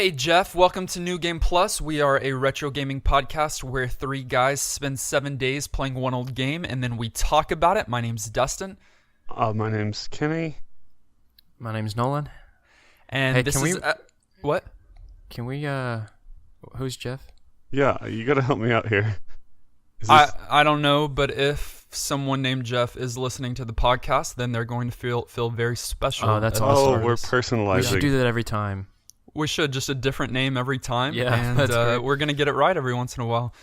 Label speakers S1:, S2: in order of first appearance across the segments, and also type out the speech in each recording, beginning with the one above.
S1: Hey Jeff, welcome to New Game Plus. We are a retro gaming podcast where three guys spend 7 days playing one old game and then we talk about it. My name's Dustin.
S2: My name's Kenny.
S3: My name's Nolan.
S1: And
S3: Hey,
S1: this
S3: can
S1: is... what?
S3: Can we, who's Jeff?
S2: Yeah, you gotta help me out here.
S1: I don't know, but if someone named Jeff is listening to the podcast, then they're going to feel very special.
S3: Oh, that's
S1: at
S3: awesome.
S1: the
S2: Oh, we're
S1: start.
S3: We
S2: personalizing.
S3: should do that every time.
S1: We should, just a different name every time.
S3: Yeah,
S1: and
S3: that's great.
S1: we're gonna get it right every once in a while,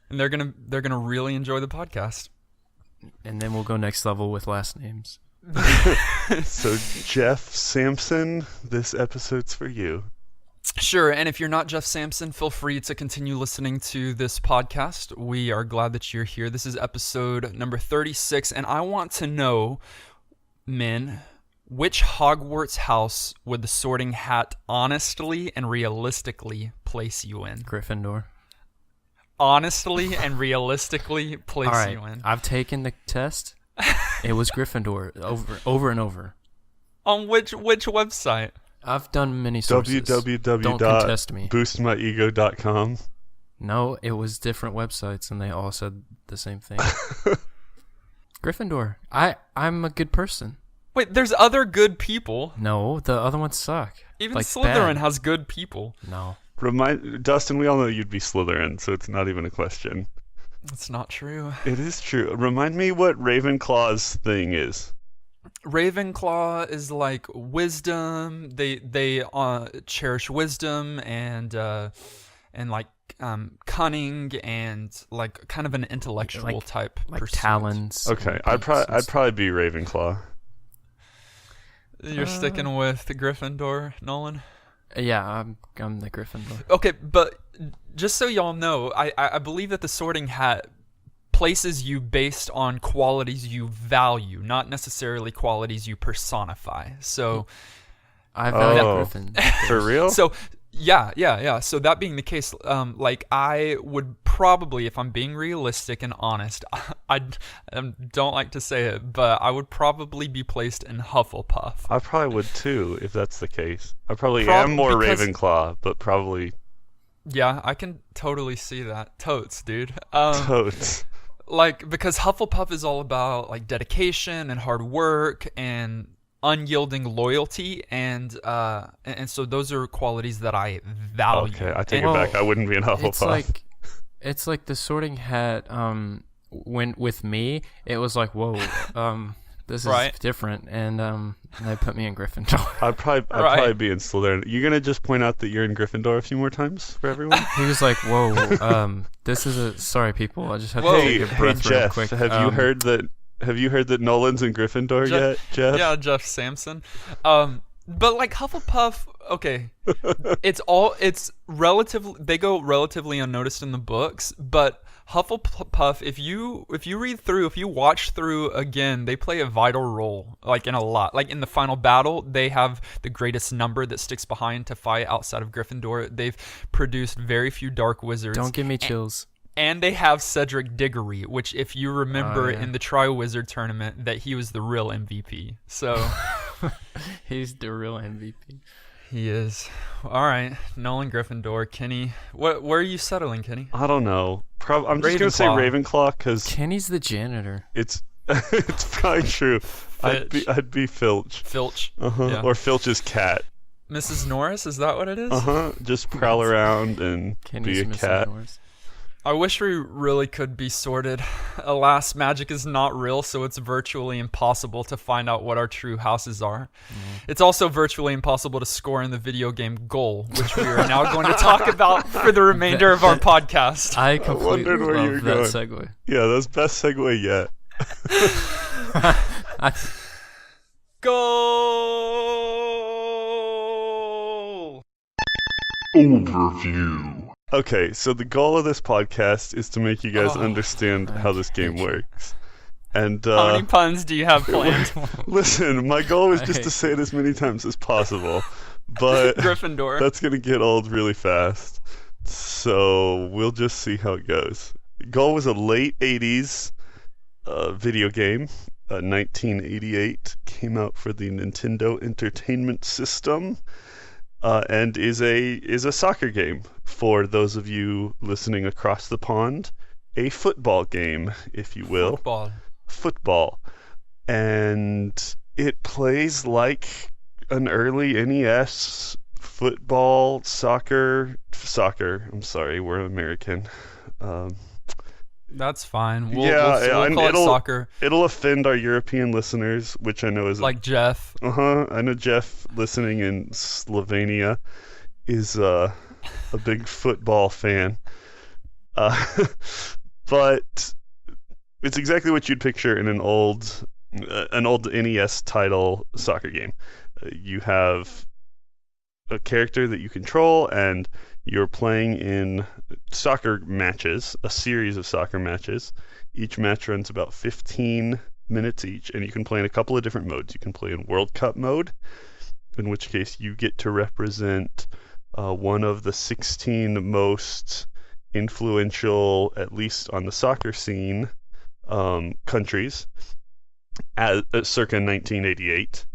S1: and they're gonna really enjoy the podcast.
S3: And then we'll go next level with last names.
S2: So, Jeff Sampson, this episode's for you.
S1: Sure, and if you're not Jeff Sampson, feel free to continue listening to this podcast. We are glad that you're here. This is episode number 36, and I want to know, men, which Hogwarts house would the Sorting Hat honestly and realistically place you in?
S3: Gryffindor.
S1: Honestly and realistically place
S3: All right,
S1: you in.
S3: I've taken the test. It was Gryffindor over and over.
S1: On which website?
S3: I've done many sources. Don't contest me.
S2: www.boostmyego.com.
S3: No, it was different websites, and they all said the same thing. Gryffindor. I'm a good person.
S1: Wait, there's other good people.
S3: No, the other ones suck.
S1: Even
S3: Like,
S1: Slytherin
S3: bad.
S1: has good people.
S3: No.
S2: Dustin, we all know you'd be Slytherin, so it's not even a question.
S1: That's not true.
S2: It is true. Remind me what Ravenclaw's thing is.
S1: Ravenclaw is like wisdom. They cherish wisdom and like cunning and like kind of an intellectual type
S3: Like
S1: pursuit.
S3: talons.
S2: Okay,
S3: and
S2: I'd
S3: beaks and stuff.
S2: probably be Ravenclaw.
S1: You're sticking with Gryffindor, Nolan?
S3: Yeah, I'm the Gryffindor.
S1: Okay, but just so y'all know, I believe that the Sorting Hat places you based on qualities you value, not necessarily qualities you personify. So,
S3: I value
S2: Oh.
S3: Griffin.
S2: For real?
S1: so yeah. So that being the case, like I would probably, if I'm being realistic and honest, I don't like to say it, but I would probably be placed in Hufflepuff.
S2: I probably would too, if that's the case. I probably
S1: Prob-
S2: am more
S1: because-
S2: Ravenclaw, but probably
S1: Yeah, I can totally see that. Totes, dude.
S2: totes.
S1: Like, because Hufflepuff is all about like dedication and hard work and unyielding loyalty, and so those are qualities that I value.
S2: Okay, I take
S1: And-
S2: it back. I wouldn't be in Hufflepuff.
S3: It's like the Sorting Hat. When with me, it was like, whoa, this is
S1: Right.
S3: different, and they put me in Gryffindor.
S2: I'd probably be in Slytherin. You gonna just point out that you're in Gryffindor a few more times for everyone?
S3: He was like, whoa, this is a sorry people. I just had
S1: Whoa.
S3: to
S2: hey,
S3: take a
S2: hey,
S3: breath real
S2: Jeff,
S3: quick.
S2: have you heard that? Have you heard that Nolan's in Gryffindor yet, Jeff?
S1: Yeah, Jeff Sampson. But like Hufflepuff, okay, it's relatively, they go relatively unnoticed in the books, but Hufflepuff, if you read through, if you watch through again, they play a vital role, like in a lot. Like in the final battle, they have the greatest number that sticks behind to fight outside of Gryffindor. They've produced very few dark wizards.
S3: Don't give me chills.
S1: And they have Cedric Diggory, which, if you remember
S3: yeah.
S1: in the Tri-Wizard tournament, that he was the real MVP. So
S3: He's the real MVP.
S1: he is. All right, Nolan Gryffindor, Kenny. Where are you settling, Kenny?
S2: I don't know. I'm just gonna say
S1: Ravenclaw.
S2: Ravenclaw because
S3: Kenny's the janitor.
S2: it's it's probably true. I'd be Filch.
S1: Filch.
S2: Yeah. Or Filch's cat.
S1: Mrs. Norris, is that what it is?
S2: Just prowl around and
S3: Kenny's
S2: be a
S3: missing
S2: cat.
S3: Norris.
S1: I wish we really could be sorted. Alas, magic is not real, so it's virtually impossible to find out what our true houses are. It's also virtually impossible to score in the video game Goal, which we are now going to talk about for the remainder of our podcast.
S3: I completely
S2: wondered where you
S3: love
S2: were
S3: that
S2: going.
S3: segue.
S2: Yeah, that's best segue yet.
S1: Goal!
S4: Overview.
S2: Okay, so the goal of this podcast is to make you guys understand
S3: I
S2: how this game
S3: hate you.
S2: works. And
S1: How many puns do you have planned?
S2: listen, my goal is just
S3: I
S2: to say it as many times as possible, but
S1: Gryffindor.
S2: that's gonna get old really fast. So we'll just see how it goes. Goal was a late '80s video game. 1988 came out for the Nintendo Entertainment System. and is a soccer game. For those of you listening across the pond, a football game, if you will. Football. And it plays like an early NES football, soccer. I'm sorry, we're American.
S1: That's fine.
S2: Yeah,
S1: We'll call it soccer.
S2: It'll offend our European listeners, which I know is
S1: like Jeff.
S2: I know Jeff listening in Slovenia is a big football fan. But it's exactly what you'd picture in an old NES title soccer game. You have a character that you control, and you're playing in soccer matches, a series of soccer matches. Each match runs about 15 minutes each, and you can play in a couple of different modes. You can play in World Cup mode, in which case you get to represent one of the 16 most influential, at least on the soccer scene, countries at circa 1988.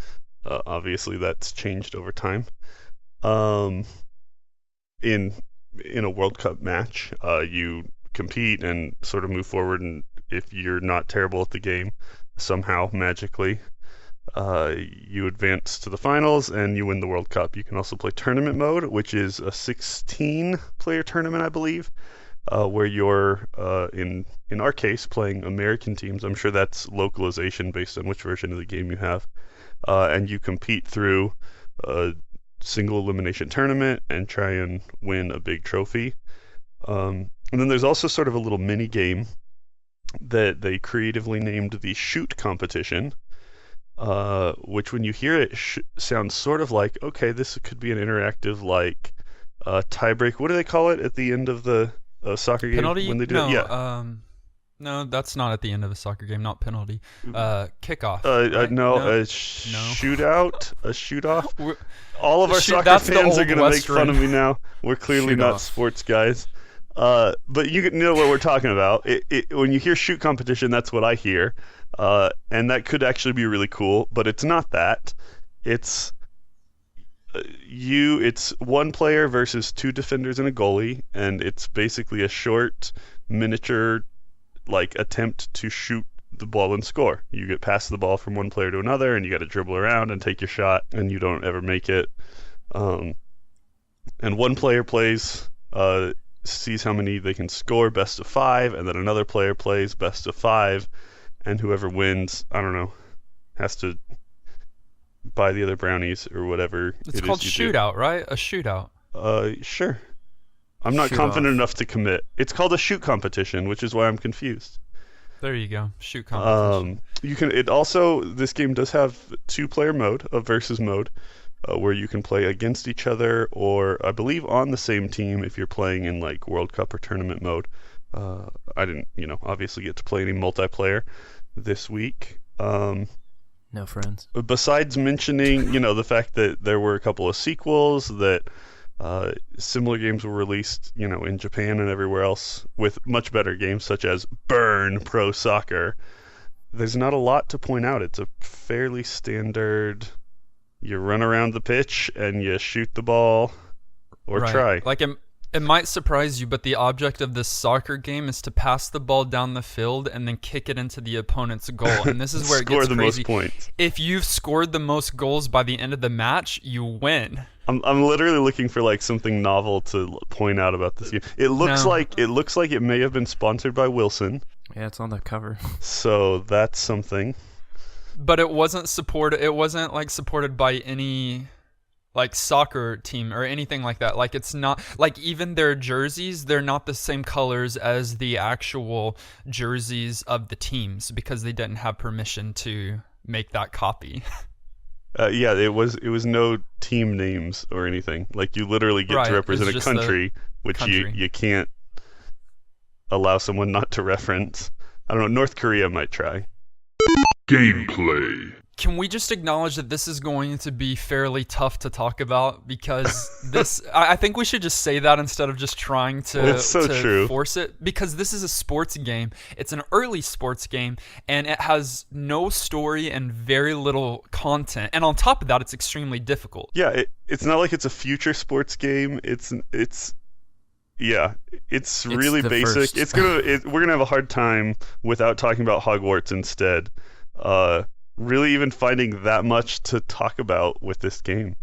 S2: Obviously, that's changed over time. In a World Cup match, you compete and sort of move forward, and if you're not terrible at the game, somehow magically you advance to the finals and you win the World Cup. You can also play tournament mode, which is a 16-player tournament, I believe, where you're in our case playing American teams. I'm sure that's localization based on which version of the game you have, and you compete through a single elimination tournament and try and win a big trophy. And then there's also sort of a little mini game that they creatively named the Shoot Competition, which when you hear it sounds sort of like, okay, this could be an interactive like tiebreak. What do they call it at the end of the soccer game?
S1: Penalty?
S2: When they do
S1: no,
S2: it? Yeah.
S1: No, that's not at the end of a soccer game. Not penalty. Kickoff.
S2: Right?
S1: No.
S2: Shootout. A shoot-off. All of our soccer fans are going to make fun of me now. We're clearly not sports guys. But you know what we're talking about. When you hear shoot competition, that's what I hear. And that could actually be really cool, but it's not that. It's it's one player versus two defenders and a goalie, and it's basically a short miniature attempt to shoot the ball and score. You get past the ball from one player to another, and you got to dribble around and take your shot, and you don't ever make it. And one player plays, sees how many they can score, best of 5, and then another player plays best of 5, and whoever wins, I don't know, has to buy the other brownies or whatever.
S1: It's called shootout, right? A shootout.
S2: Sure. I'm not confident enough to commit. It's called a shoot competition, which is why I'm confused.
S1: There you go. Shoot competition.
S2: This game does have 2-player mode, a versus mode, where you can play against each other, or I believe on the same team if you're playing in World Cup or tournament mode. I didn't, obviously get to play any multiplayer this week.
S3: No friends.
S2: Besides mentioning, the fact that there were a couple of sequels, that similar games were released, in Japan and everywhere else with much better games such as Burn Pro Soccer. There's not a lot to point out. It's a fairly standard, you run around the pitch and you shoot the ball or try.
S1: It might surprise you, but the object of this soccer game is to pass the ball down the field and then kick it into the opponent's goal. And this is where it gets crazy.
S2: Score the most points.
S1: If you've scored the most goals by the end of the match, you win.
S2: I'm literally looking for something novel to point out about this game. It looks like it may have been sponsored by Wilson.
S3: Yeah, it's on the cover.
S2: So that's something.
S1: But it wasn't supported. It wasn't supported by any soccer team or anything like that. It's not even their jerseys, they're not the same colors as the actual jerseys of the teams because they didn't have permission to make that copy.
S2: Yeah, it was no team names or anything. You literally get to represent a country, which you can't allow someone not to reference. I don't know, North Korea might try.
S4: Gameplay.
S1: Can we just acknowledge that this is going to be fairly tough to talk about because I think we should just say that instead of just trying to,
S2: It's so
S1: to
S2: true.
S1: force it, because this is a sports game. It's an early sports game, and it has no story and very little content. And on top of that, it's extremely difficult.
S2: Yeah, it's not like it's a future sports game. It's really
S3: the
S2: basic.
S3: first.
S2: We're gonna have a hard time without talking about Hogwarts instead. Really even finding that much to talk about with this game.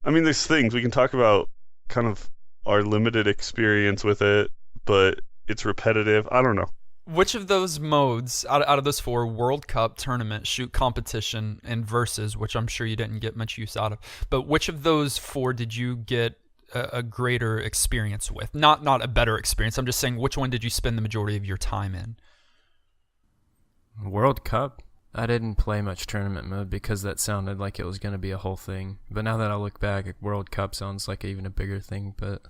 S2: I mean, there's things we can talk about, kind of our limited experience with it, but it's repetitive. I don't know.
S1: Which of those modes, out of those 4, World Cup, Tournament, Shoot Competition, and Versus, which I'm sure you didn't get much use out of, but which of those 4 did you get a greater experience with? Not a better experience. I'm just saying, which one did you spend the majority of your time in?
S3: World Cup. I didn't play much tournament mode because that sounded like it was going to be a whole thing. But now that I look back, World Cup sounds like even a bigger thing. But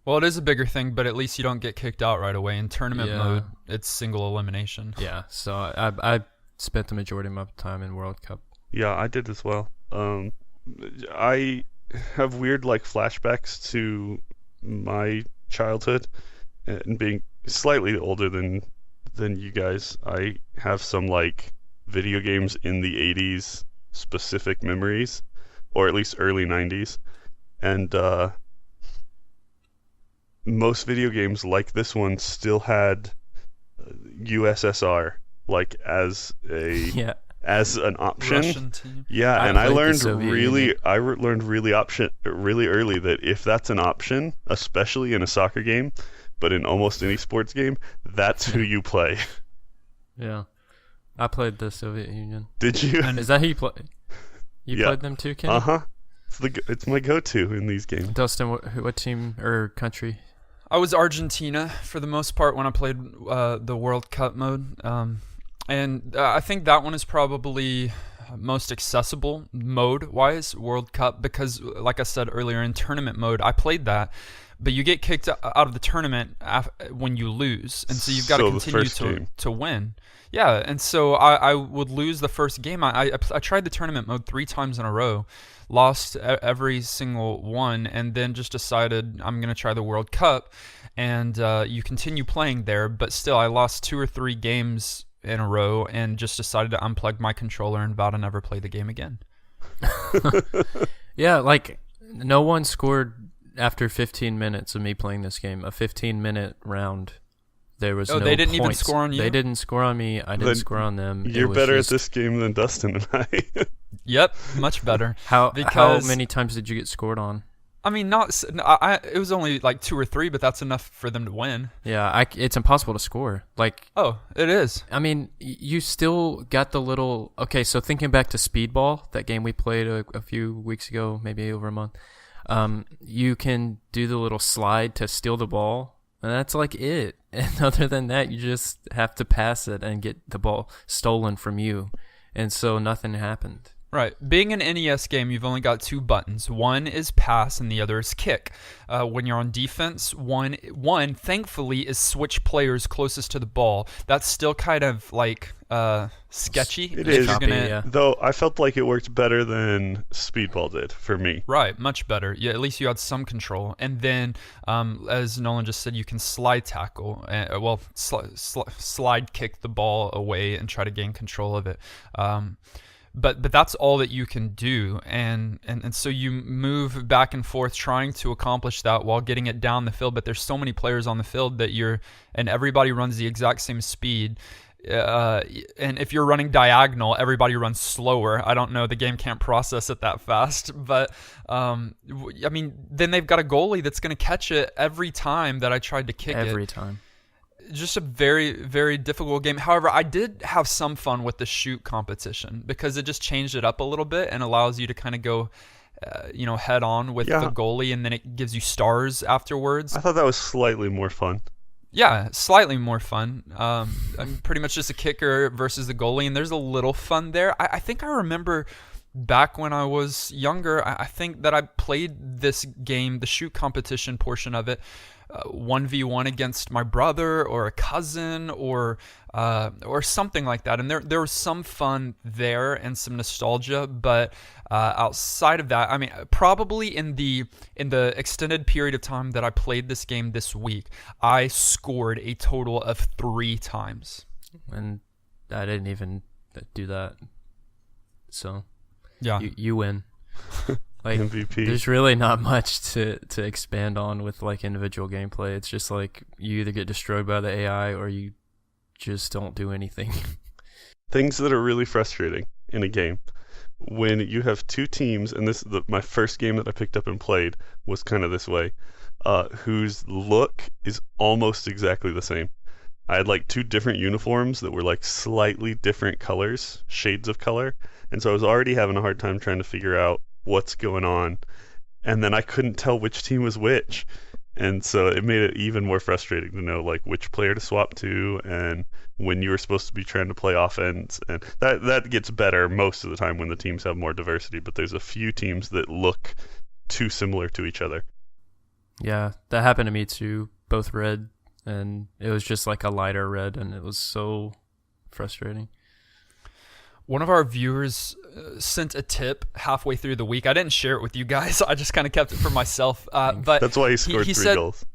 S1: Well, it is a bigger thing, but at least you don't get kicked out right away. In tournament
S3: Yeah.
S1: mode, it's single elimination.
S3: yeah, so I spent the majority of my time in World Cup.
S2: Yeah, I did as well. I have weird like flashbacks to my childhood and being slightly older than you guys. I have some like video games in the 80s specific memories, or at least early 90s, and most video games like this one still had USSR like as
S3: Yeah,
S2: an option.
S1: Russian team.
S2: Yeah,
S3: I
S2: and I
S3: played the
S2: learned
S3: Soviet
S2: really,
S3: Union.
S2: learned really early that if that's an option, especially in a soccer game, but in almost any sports game, that's who you play.
S3: yeah. I played the Soviet Union.
S2: Did you?
S3: Is that who you play? You
S2: Yeah.
S3: played them too, Kenny?
S2: Uh-huh. It's my go-to in these games.
S3: Dustin, what team or country?
S1: I was Argentina for the most part when I played the World Cup mode. And I think that one is probably most accessible mode-wise, World Cup, because like I said earlier, in tournament mode, I played that, but you get kicked out of the tournament when you lose, and so you've got to
S2: So the
S1: continue
S2: first game.
S1: to win. Yeah, and so I would lose the first game. I tried the tournament mode 3 times in a row, lost every single one, and then just decided I'm going to try the World Cup, and you continue playing there, but still I lost 2 or 3 games in a row and just decided to unplug my controller and vow to never play the game again.
S3: Yeah, like no one scored after 15 minutes of me playing this game. A 15-minute round. There was no
S1: they didn't even
S3: points.
S1: score on you?
S3: They didn't score on me. I didn't
S2: Then
S3: score on them. It
S2: You're
S3: was
S2: better
S3: just-
S2: at this game than Dustin and I.
S1: Yep, much better.
S3: How
S1: because-
S3: many times did you get scored on?
S1: I mean, it was only like 2 or 3, but that's enough for them to win.
S3: Yeah, it's impossible to score. Like,
S1: Oh, it is.
S3: I mean, you still got the little... Okay, so thinking back to Speedball, that game we played a few weeks ago, maybe over a month, you can do the little slide to steal the ball, and that's like it. And other than that, you just have to pass it and get the ball stolen from you. And so nothing happened.
S1: Right. Being an NES game, you've only got 2 buttons. One is pass and the other is kick. When you're on defense, one thankfully is switch players closest to the ball. That's still kind of like sketchy.
S2: It
S1: if
S2: is.
S1: you're gonna-
S3: Yeah.
S2: Though I felt like it worked better than Speedball did for me.
S1: Right, much better. Yeah, at least you had some control. And then, as Nolan just said, you can slide tackle. Slide kick the ball away and try to gain control of it. But that's all that you can do, and so you move back and forth trying to accomplish that while getting it down the field. But there's so many players on the field that and everybody runs the exact same speed. And if you're running diagonal, everybody runs slower. I don't know, the game can't process it that fast, but I mean, then they've got a goalie that's going to catch it every time that I tried to kick it.
S3: Every time.
S1: Just a very, very difficult game. However, I did have some fun with the shoot competition because it just changed it up a little bit and allows you to kind of go, head on with
S2: Yeah.
S1: the goalie, and then it gives you stars afterwards.
S2: I thought that was slightly more fun.
S1: Yeah, slightly more fun. I'm pretty much just a kicker versus the goalie, and there's a little fun there. I think I remember back when I was younger, I think that I played this game, the shoot competition portion of it, 1v1 against my brother or a cousin or something like that, and there was some fun there and some nostalgia, but outside of that, I mean, probably in the extended period of time that I played this game this week, I scored a total of 3 times.
S3: And I didn't even do that. So
S1: yeah,
S3: you win. Like
S2: MVP.
S3: There's really not much to expand on with like individual gameplay. It's just like you either get destroyed by the AI or you just don't do anything.
S2: Things that are really frustrating in a game when you have 2 teams, and my first game that I picked up and played was kind of this way, whose look is almost exactly the same. I had like 2 different uniforms that were like slightly different colors, shades of color, and so I was already having a hard time trying to figure out what's going on, and then I couldn't tell which team was which, and so it made it even more frustrating to know like which player to swap to and when you were supposed to be trying to play offense. And that gets better most of the time when the teams have more diversity, but there's a few teams that look too similar to each other.
S3: Yeah, that happened to me too, both red, and it was just like a lighter red, and it was so frustrating.
S1: One of our viewers sent a tip halfway through the week. I didn't share it with you guys. I just kind of kept it for myself. But
S2: that's why he scored 3 goals.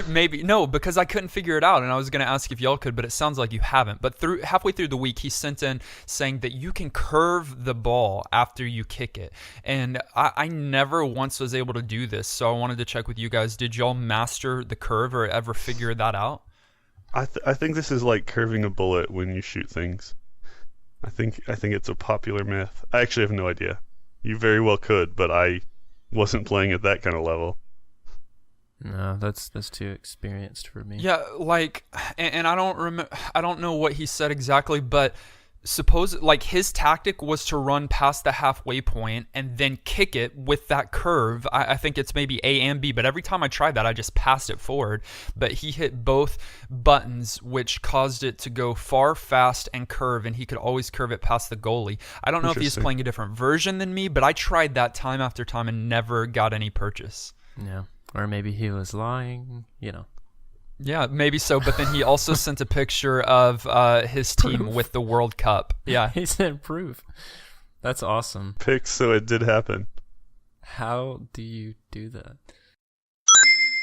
S1: Maybe. No, because I couldn't figure it out, and I was going to ask if y'all could, but it sounds like you haven't. But halfway through the week, he sent in saying that you can curve the ball after you kick it. And I never once was able to do this, so I wanted to check with you guys. Did y'all master the curve or ever figure that out?
S2: I think this is like curving a bullet when you shoot things. I think it's a popular myth. I actually have no idea. You very well could, but I wasn't playing at that kind of level.
S3: No, that's too experienced for me.
S1: Yeah, like, and I don't remember. I don't know what he said exactly, but suppose like his tactic was to run past the halfway point and then kick it with that curve. I think it's maybe A and B, but every time I tried that, I just passed it forward. But he hit both buttons, which caused it to go far, fast, and curve, and he could always curve it past the goalie. I don't know if he's playing a different version than me, but I tried that time after time and never got any purchase.
S3: Yeah, or maybe he was lying,
S1: Yeah, maybe so, but then he also sent a picture of his team with the World Cup. Yeah.
S3: He sent proof. That's awesome.
S2: Pics, so it did happen.
S3: How do you do that?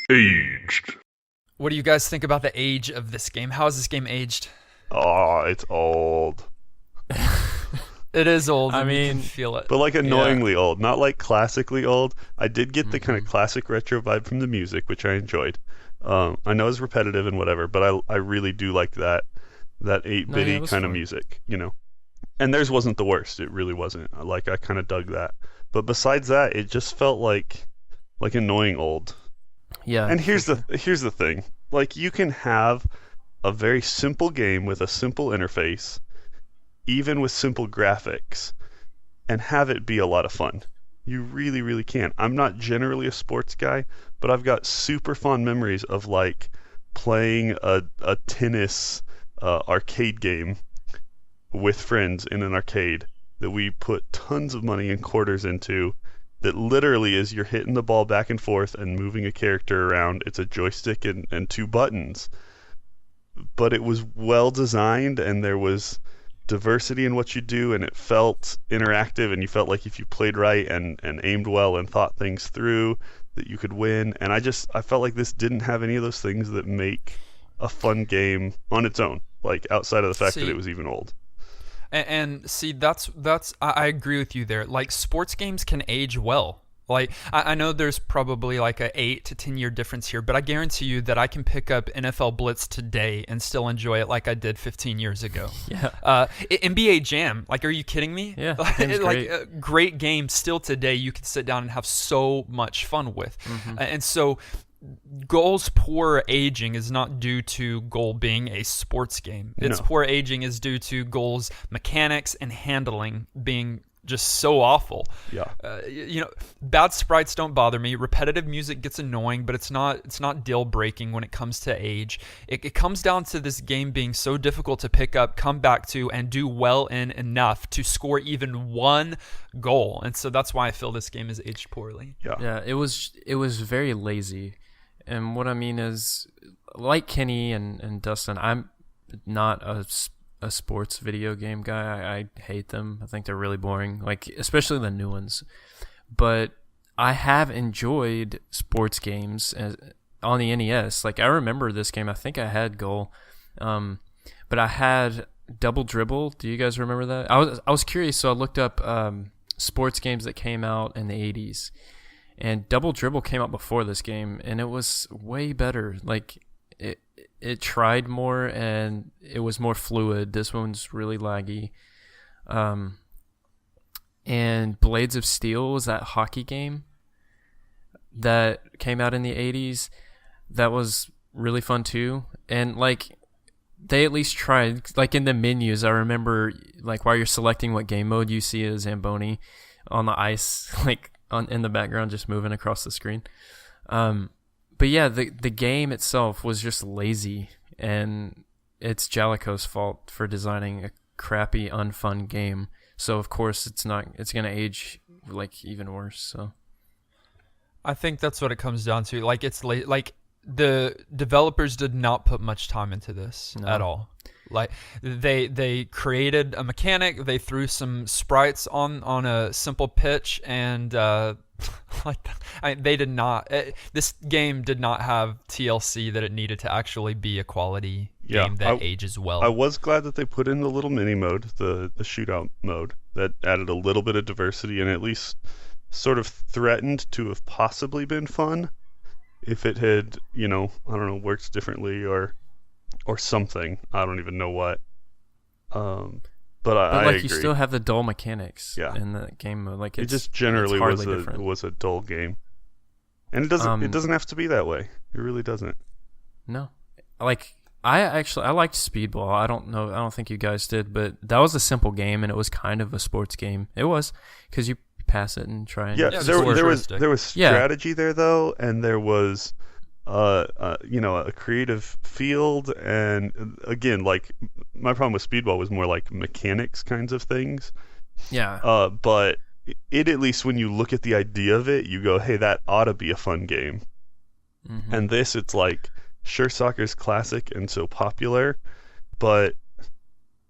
S2: Aged.
S1: What do you guys think about the age of this game? How is this game aged?
S2: Oh, it's old.
S1: It is old.
S3: I mean,
S1: you can feel it.
S2: But like annoyingly old, not like classically old. I did get the kind of classic retro vibe from the music, which I enjoyed. I know it's repetitive and whatever, but I really do like that 8-bitty kind of music, And theirs wasn't the worst. It really wasn't. Like, I kind of dug that. But besides that, it just felt like annoying old.
S3: Yeah.
S2: And here's the thing. Like, you can have a very simple game with a simple interface, even with simple graphics, and have it be a lot of fun. You really, really can. I'm not generally a sports guy, but I've got super fond memories of like playing a tennis arcade game with friends in an arcade that we put tons of money and quarters into. That literally is you're hitting the ball back and forth and moving a character around. It's a joystick and 2 buttons. But it was well designed, and there was diversity in what you do, and it felt interactive, and you felt like if you played right and aimed well and thought things through, that you could win. And I felt like this didn't have any of those things that make a fun game on its own, like outside of the fact that it was even old.
S1: And see, that's I agree with you there. Like, sports games can age well. Like, I know there's probably like a 8 to 10 year difference here, but I guarantee you that I can pick up NFL Blitz today and still enjoy it like I did 15 years ago.
S3: Yeah.
S1: NBA Jam, like, are you kidding me?
S3: Yeah.
S1: Like, a great game still today you can sit down and have so much fun with.
S3: Mm-hmm.
S1: And so Goal's poor aging is not due to Goal being a sports game. Its poor aging is due to Goal's mechanics and handling being just so awful.
S2: Yeah.
S1: Bad sprites don't bother me. Repetitive music gets annoying, but it's not deal breaking when it comes to age. It comes down to this game being so difficult to pick up, come back to, and do well in enough to score even one goal. And so that's why I feel this game is aged poorly.
S3: Yeah, it was very lazy. And what I mean is, like Kenny and Dustin, I'm not a sports video game guy. I hate them. I think they're really boring, like especially the new ones. But I have enjoyed sports games on the NES. Like I remember this game. I think I had Goal, but I had Double Dribble. Do you guys remember that? I was curious, so I looked up sports games that came out in the 80s, and Double Dribble came out before this game, and it was way better. Like it tried more and it was more fluid. This one's really laggy. And Blades of Steel was that hockey game that came out in the 80s. That was really fun too. And like they at least tried, like in the menus, I remember like while you're selecting what game mode, you see a Zamboni on the ice, like in the background, just moving across the screen. But yeah, the game itself was just lazy, and it's Jaleco's fault for designing a crappy, unfun game. So of course it's gonna age like even worse. So
S1: I think that's what it comes down to. Like it's like the developers did not put much time into this at all. Like they created a mechanic, they threw some sprites on a simple pitch, and they did not. This game did not have TLC that it needed to actually be a quality game that ages well.
S2: I was glad that they put in the little mini mode, the shootout mode, that added a little bit of diversity and at least sort of threatened to have possibly been fun if it had, I don't know, worked differently or something. I don't even know what. But I agree.
S3: You still have the dull mechanics
S2: Yeah.
S3: in the game mode. Like
S2: it just generally
S3: different.
S2: was a dull game, and it doesn't have to be that way. It really doesn't.
S3: No, like I liked Speedball. I don't think you guys did, but that was a simple game and it was kind of a sports game. It was because you pass it and try and
S2: there was strategy there though, and there was a creative field, and again, like my problem with Speedball was more like mechanics kinds of things.
S3: Yeah.
S2: But it at least when you look at the idea of it, you go, hey, that ought to be a fun game. Mm-hmm. And this, it's like, sure, soccer's classic and so popular, but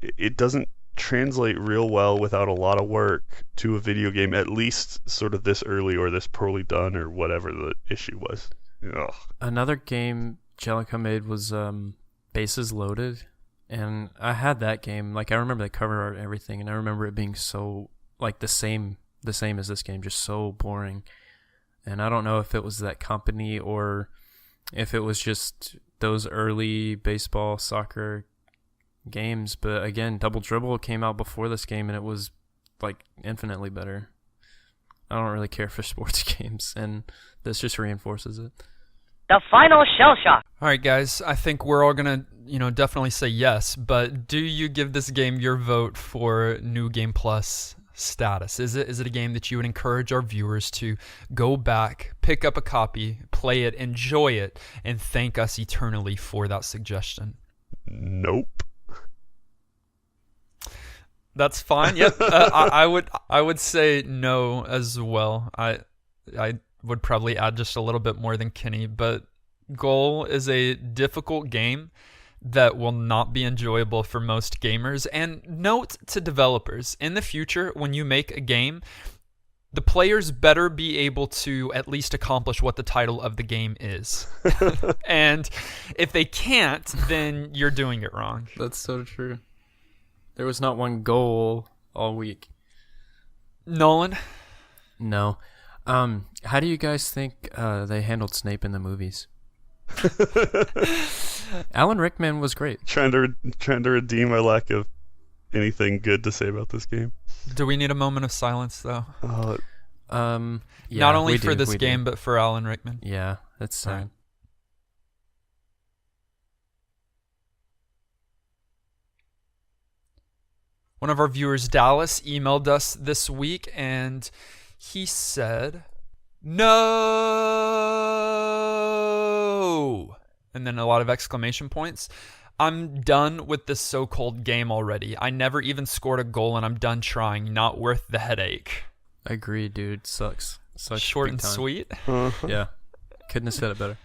S2: it doesn't translate real well without a lot of work to a video game, at least sort of this early or this poorly done or whatever the issue was. Ugh.
S3: Another game Jellicoe made was Bases Loaded, and I had that game. Like I remember the cover art and everything, and I remember it being so like the same as this game, just so boring. And I don't know if it was that company or if it was just those early baseball, soccer games. But again, Double Dribble came out before this game, and it was like infinitely better. I don't really care for sports games, and this just reinforces it.
S4: The final shell shock.
S1: All right, guys. I think we're all gonna, definitely say yes. But do you give this game your vote for New Game Plus status? Is it a game that you would encourage our viewers to go back, pick up a copy, play it, enjoy it, and thank us eternally for that suggestion?
S2: Nope.
S1: That's fine. Yep. I would say no as well. I would probably add just a little bit more than Kenny, but Goal is a difficult game that will not be enjoyable for most gamers. And note to developers, in the future, when you make a game, the players better be able to at least accomplish what the title of the game is. And if they can't, then you're doing it wrong.
S3: That's so true. There was not one goal all week.
S1: Nolan?
S3: No. How do you guys think they handled Snape in the movies? Alan Rickman was great.
S2: Trying to redeem my lack of anything good to say about this game.
S1: Do we need a moment of silence, though?
S3: Yeah,
S1: not only for this game, but for Alan Rickman.
S3: Yeah, that's sad.
S1: Right. One of our viewers, Dallas, emailed us this week, and he said, "No!" and then a lot of exclamation points. "I'm done with this so-called game already. I never even scored a goal, and I'm done trying. Not worth the headache."
S3: Agreed, dude. Sucks
S1: Short
S3: big
S1: and
S3: time.
S1: sweet.
S3: Yeah, couldn't have said it better.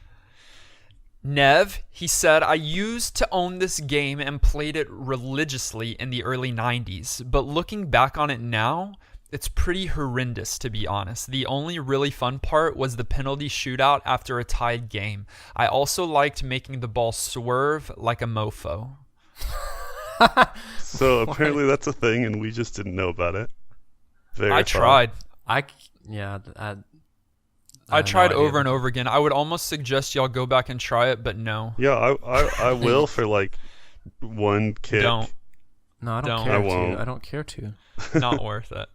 S1: Nev, he said, "I used to own this game and played it religiously in the early 90s, but looking back on it now, it's pretty horrendous, to be honest. The only really fun part was the penalty shootout after a tied game. I also liked making the ball swerve like a mofo."
S2: So apparently that's a thing, and we just didn't know about it.
S1: I tried.
S3: I have
S1: tried
S3: no
S1: over
S3: idea.
S1: and over again. I would almost suggest y'all go back and try it, but no.
S2: Yeah, I will for like one kick.
S1: Don't.
S3: No, I don't
S1: Don't.
S3: care
S2: I won't.
S3: to. I don't care to.
S1: Not worth it.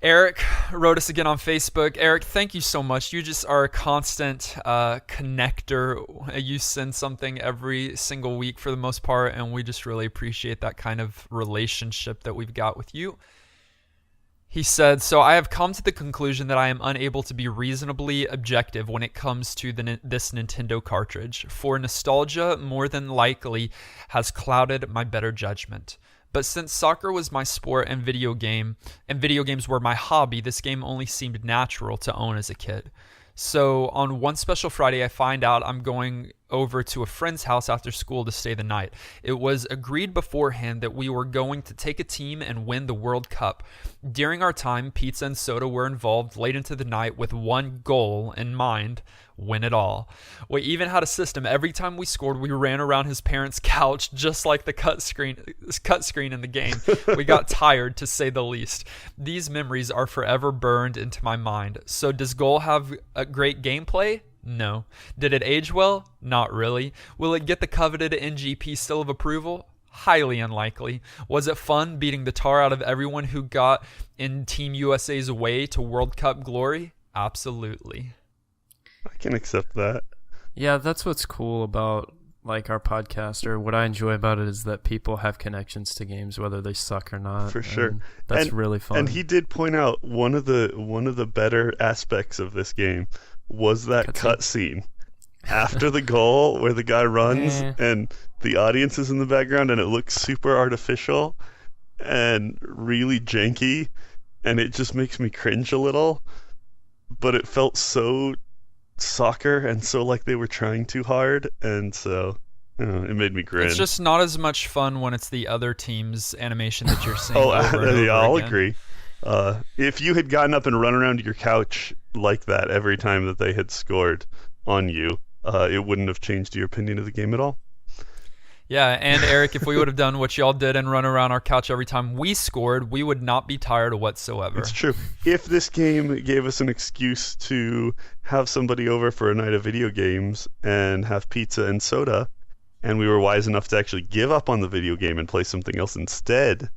S1: Eric wrote us again on Facebook. Eric, thank you so much. You just are a constant connector. You send something every single week for the most part, and we just really appreciate that kind of relationship that we've got with you. He said, "So I have come to the conclusion that I am unable to be reasonably objective when it comes to this Nintendo cartridge. For nostalgia, more than likely, has clouded my better judgment. But since soccer was my sport and video games were my hobby, this game only seemed natural to own as a kid. So on one special Friday, I find out I'm going over to a friend's house after school to stay the night. It was agreed beforehand that we were going to take a team and win the World Cup. During our time, pizza and soda were involved late into the night with one goal in mind: win it all. We even had a system. Every time we scored, we ran around his parents' couch just like the cut screen in the game. We got tired, to say the least. These memories are forever burned into my mind. So does Goal have a great gameplay? No. Did it age well? Not really. Will it get the coveted NGP seal of approval? Highly unlikely. Was it fun beating the tar out of everyone who got in Team USA's way to World Cup glory? Absolutely."
S2: I can accept that.
S3: Yeah, that's what's cool about like our podcast, or what I enjoy about it, is that people have connections to games whether they suck or not.
S2: For sure.
S3: And that's
S2: And-
S3: really fun.
S2: And he did point out one of the better aspects of this game was that cutscene after the goal where the guy runs
S3: Yeah.
S2: and the audience is in the background and it looks super artificial and really janky, and it just makes me cringe a little. But it felt so soccer and so like they were trying too hard, and so it made me grin.
S1: It's just not as much fun when it's the other team's animation that you're seeing.
S2: Oh,
S1: over and over
S2: yeah, I'll
S1: again.
S2: agree. If you had gotten up and run around your couch like that every time that they had scored on you, it wouldn't have changed your opinion of the game at all.
S1: Yeah, and Eric, if we would have done what y'all did and run around our couch every time we scored, we would not be tired whatsoever.
S2: It's true. If this game gave us an excuse to have somebody over for a night of video games and have pizza and soda, and we were wise enough to actually give up on the video game and play something else instead,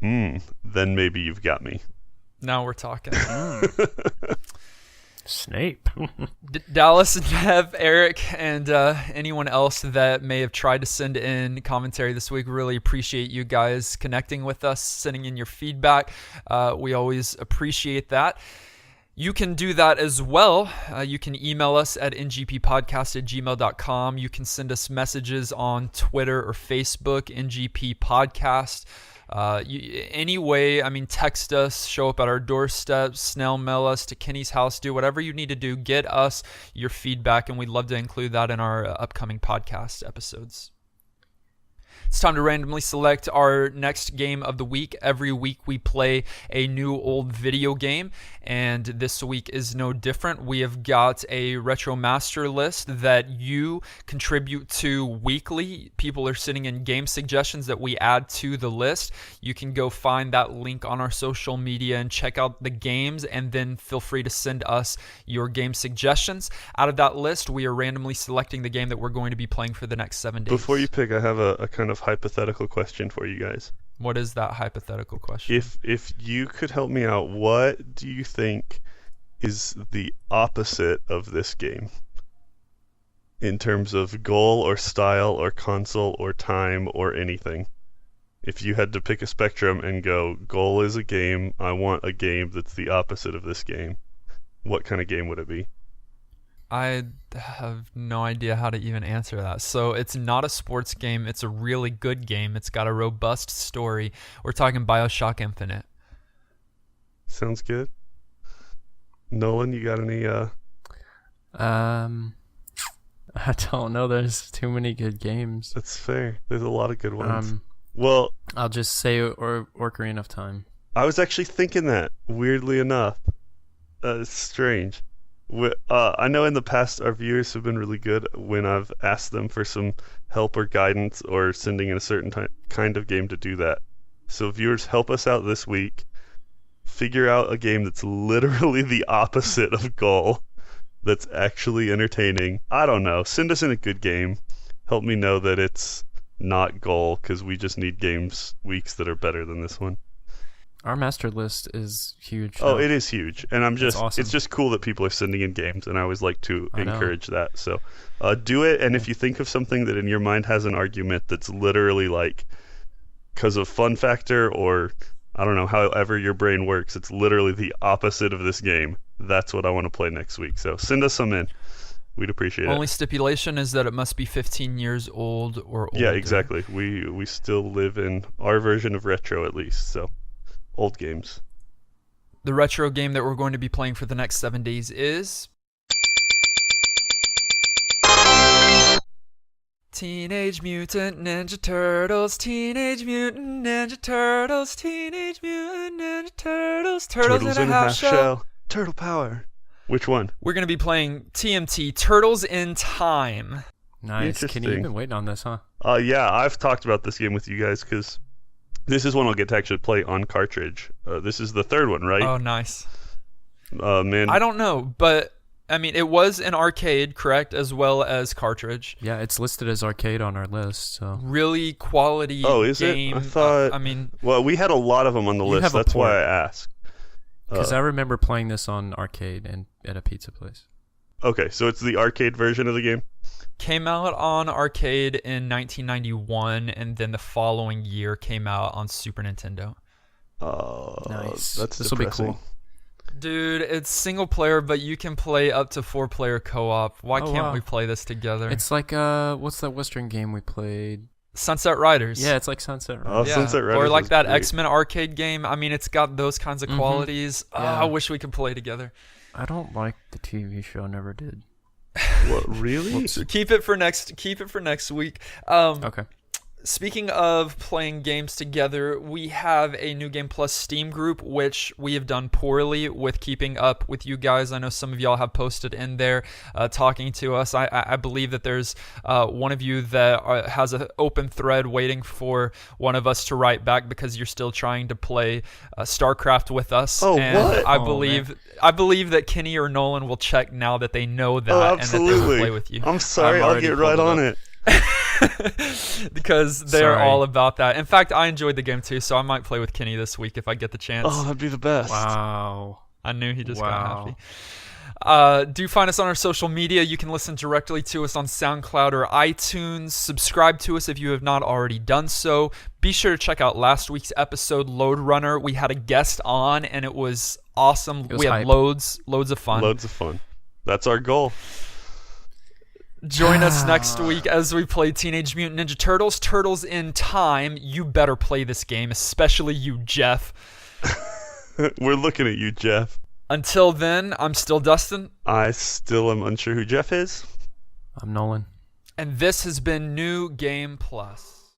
S2: then maybe you've got me.
S1: Now we're talking.
S3: Snape.
S1: Dallas, Nev, Eric, and anyone else that may have tried to send in commentary this week, really appreciate you guys connecting with us, sending in your feedback. We always appreciate that. You can do that as well. You can email us at ngppodcast@gmail.com. You can send us messages on Twitter or Facebook, NGP Podcast. Anyway, text us, show up at our doorstep, snail mail us to Kenny's house, do whatever you need to do. Get us your feedback, and we'd love to include that in our upcoming podcast episodes. It's time to randomly select our next game of the week. Every week we play a new old video game, and this week is no different. We have got a retro master list that you contribute to weekly. People are sending in game suggestions that we add to the list. You can go find that link on our social media and check out the games, and then feel free to send us your game suggestions. Out of that list, we are randomly selecting the game that we're going to be playing for the next 7 days.
S2: Before you pick, I have a kind of hypothetical question for you guys.
S1: What is that hypothetical question?
S2: If you could help me out, what do you think is the opposite of this game in terms of goal or style or console or time or anything? If you had to pick a spectrum and go, goal is a game, I want a game that's the opposite of this game, what kind of game would it be?
S1: I have no idea how to even answer that. So it's not a sports game. It's a really good game. It's got a robust story. We're talking BioShock Infinite.
S2: Sounds good. Nolan, you got any?
S3: I don't know. There's too many good games.
S2: That's fair. There's a lot of good ones. Well,
S3: I'll just say Ocarina of Time.
S2: I was actually thinking that, weirdly enough. It's strange. I know in the past our viewers have been really good when I've asked them for some help or guidance or sending in a certain kind of game to do that. So viewers, help us out this week. Figure out a game that's literally the opposite of Goal, that's actually entertaining. I don't know. Send us in a good game. Help me know that it's not Goal, because we just need games weeks that are better than this one.
S3: Our master list is huge.
S2: Oh,
S3: now.
S2: it is huge, and
S3: awesome.
S2: it's just cool that people are sending in games, and I always like to
S3: I know.
S2: encourage that. So, do it, and if you think of something that in your mind has an argument that's literally like, because of fun factor or I don't know, however your brain works, it's literally the opposite of this game. That's what I want to play next week. So send us some in. We'd appreciate it.
S1: Only stipulation is that it must be 15 years old or older.
S2: Yeah, exactly. We still live in our version of retro at least, so old games.
S1: The retro game that we're going to be playing for the next 7 days is Teenage Mutant Ninja Turtles, Teenage Mutant Ninja Turtles, Teenage Mutant Ninja Turtles, Turtles in a Half Shell.
S2: Turtle power. Which one?
S1: We're going to be playing TMT, Turtles in Time.
S3: Nice. Kenny,
S2: Interesting.
S3: you've been waiting on this, huh?
S2: Yeah, I've talked about this game with you guys because this is one I'll get to actually play on cartridge. This is the third one, right?
S1: Oh, nice.
S2: Man.
S1: I don't know, but I mean, it was an arcade, correct, as well as cartridge.
S3: Yeah, it's listed as arcade on our list. So
S1: Really quality
S2: Oh, is it?
S1: game.
S2: I thought-
S1: I mean,
S2: Well, we had a lot of them on the
S3: You
S2: list.
S3: have a
S2: That's why
S3: port.
S2: I asked.
S3: because I remember playing this on arcade and at a pizza place.
S2: Okay, so it's the arcade version of the game?
S1: came out on arcade in 1991, and then the following year came out on Super Nintendo.
S3: Nice.
S2: That's
S3: This will be
S2: depressing.
S3: cool.
S1: Dude, it's single player, but you can play up to 4-player co-op. Why
S3: Oh,
S1: can't
S3: wow.
S1: we play this together?
S3: It's like what's that Western game we played?
S1: Sunset Riders.
S3: Yeah, it's like Sunset.
S2: Oh,
S3: Riders.
S1: Yeah.
S2: Sunset Riders
S1: Or like
S2: is
S1: that
S2: great.
S1: X-Men arcade game. I mean, it's got those kinds of
S3: Mhm.
S1: qualities.
S3: Yeah.
S1: I wish we could play together.
S3: I don't like the TV show. Never did.
S2: What, really?
S1: So keep it for next week.
S3: Okay.
S1: Speaking of playing games together, we have a New Game Plus Steam group, which we have done poorly with keeping up with you guys. I know some of y'all have posted in there talking to us. I believe that there's one of you that has an open thread waiting for one of us to write back because you're still trying to play StarCraft with us.
S2: Oh,
S1: and
S2: what?
S1: I
S3: Oh,
S1: believe that Kenny or Nolan will check now that they know that
S2: Oh,
S1: and that they will
S2: absolutely.
S1: play with you.
S2: I'm sorry,
S3: I'm
S2: I'll
S3: already
S2: get right
S3: pulled
S2: on
S3: it
S2: it.
S1: Because they're
S3: Sorry.
S1: all about that. In fact, I enjoyed the game too, so I might play with Kenny this week if I get the chance.
S2: Oh, that'd be the best.
S3: Wow.
S1: I knew he just got
S3: Wow.
S1: happy. Do find us on our social media. You can listen directly to us on SoundCloud or iTunes. Subscribe to us if you have not already done so. Be sure to check out last week's episode, Load Runner. We had a guest on, and it was awesome.
S3: It was
S1: we had
S3: hype.
S1: loads of fun.
S2: Loads of fun. That's our goal.
S1: Join us next week as we play Teenage Mutant Ninja Turtles, Turtles in Time. You better play this game, especially you, Jeff.
S2: We're looking at you, Jeff.
S1: Until then, I'm still Dustin,
S2: I still am unsure who Jeff is.
S3: I'm Nolan.
S1: and this has been New Game Plus.